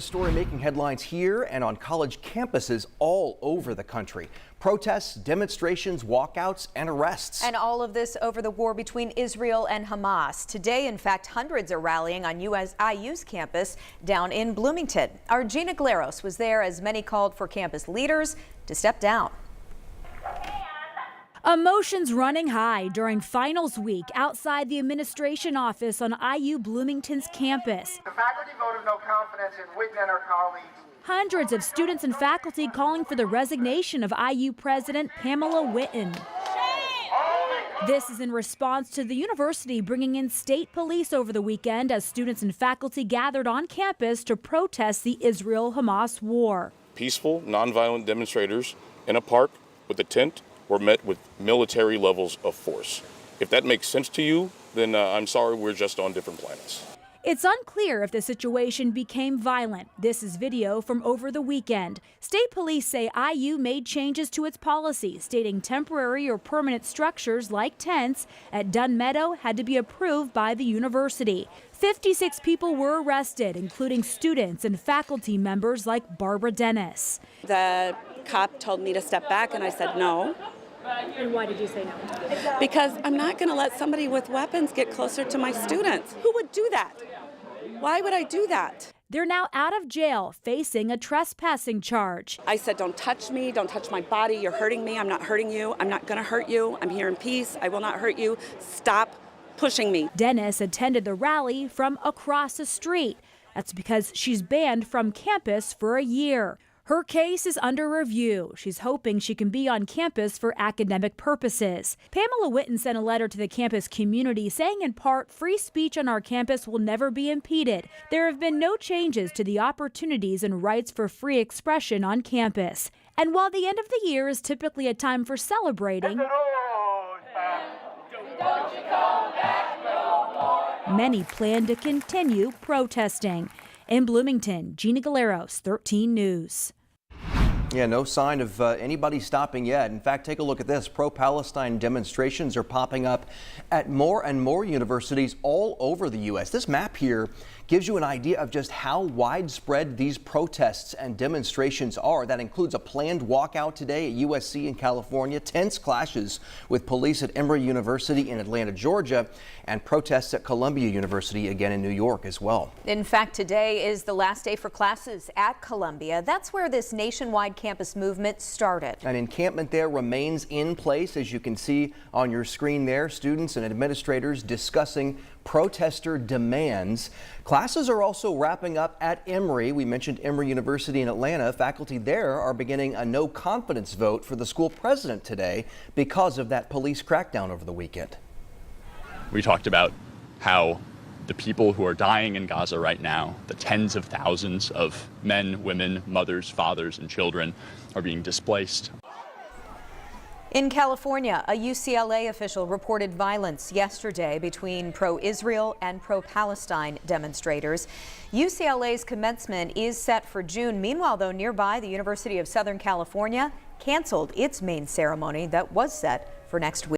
Story making headlines here and on college campuses all over the country. Protests, demonstrations, walkouts, and arrests. And all of this over the war between Israel and Hamas. Today, in fact, hundreds are rallying on IU's campus down in Bloomington. Our Gina Glaros was there as many called for campus leaders to step down. Emotions running high during finals week outside the administration office on IU Bloomington's campus. The faculty voted no confidence in Whitten and her colleagues. Hundreds of students and faculty calling for the resignation of IU President Pamela Whitten. This is in response to the university bringing in state police over the weekend as students and faculty gathered on campus to protest the Israel-Hamas war. Peaceful, nonviolent demonstrators in a park with a tent were met with military levels of force. If that makes sense to you, then I'm sorry, we're just on different planets. It's unclear if the situation became violent. This is video from over the weekend. State police say IU made changes to its policy, stating temporary or permanent structures like tents at Dunn Meadow had to be approved by the university. 56 people were arrested, including students and faculty members like Barbara Dennis. The cop told me to step back, and I said no. And why did you say no? Because I'm not going to let somebody with weapons get closer to my students. Who would do that? Why would I do that? They're now out of jail, facing a trespassing charge. I said, don't touch me, don't touch my body, you're hurting me, I'm not hurting you, I'm not going to hurt you, I'm here in peace, I will not hurt you, stop pushing me. Dennis attended the rally from across the street. That's because she's banned from campus for a year. Her case is under review. She's hoping she can be on campus for academic purposes. Pamela Whitten sent a letter to the campus community saying in part, free speech on our campus will never be impeded. There have been no changes to the opportunities and rights for free expression on campus. And while the end of the year is typically a time for celebrating, many plan to continue protesting. In Bloomington, Gina Glaros, 13 News. Yeah, no sign of anybody stopping yet. In fact, take a look at this. Pro-Palestine demonstrations are popping up at more and more universities all over the U.S. This map here gives you an idea of just how widespread these protests and demonstrations are. That includes a planned walkout today at USC in California, tense clashes with police at Emory University in Atlanta, Georgia, and protests at Columbia University again in New York as well. In fact, today is the last day for classes at Columbia. That's where this nationwide campus movement started. An encampment there remains in place, as you can see on your screen there. Students and administrators discussing protester demands. Classes are also wrapping up at Emory. We mentioned Emory University in Atlanta. Faculty there are beginning a no confidence vote for the school president today because of that police crackdown over the weekend. We talked about how the people who are dying in Gaza right now, the tens of thousands of men, women, mothers, fathers, and children are being displaced. In California, a UCLA official reported violence yesterday between pro-Israel and pro-Palestine demonstrators. UCLA's commencement is set for June. Meanwhile, though, nearby, the University of Southern California canceled its main ceremony that was set for next week.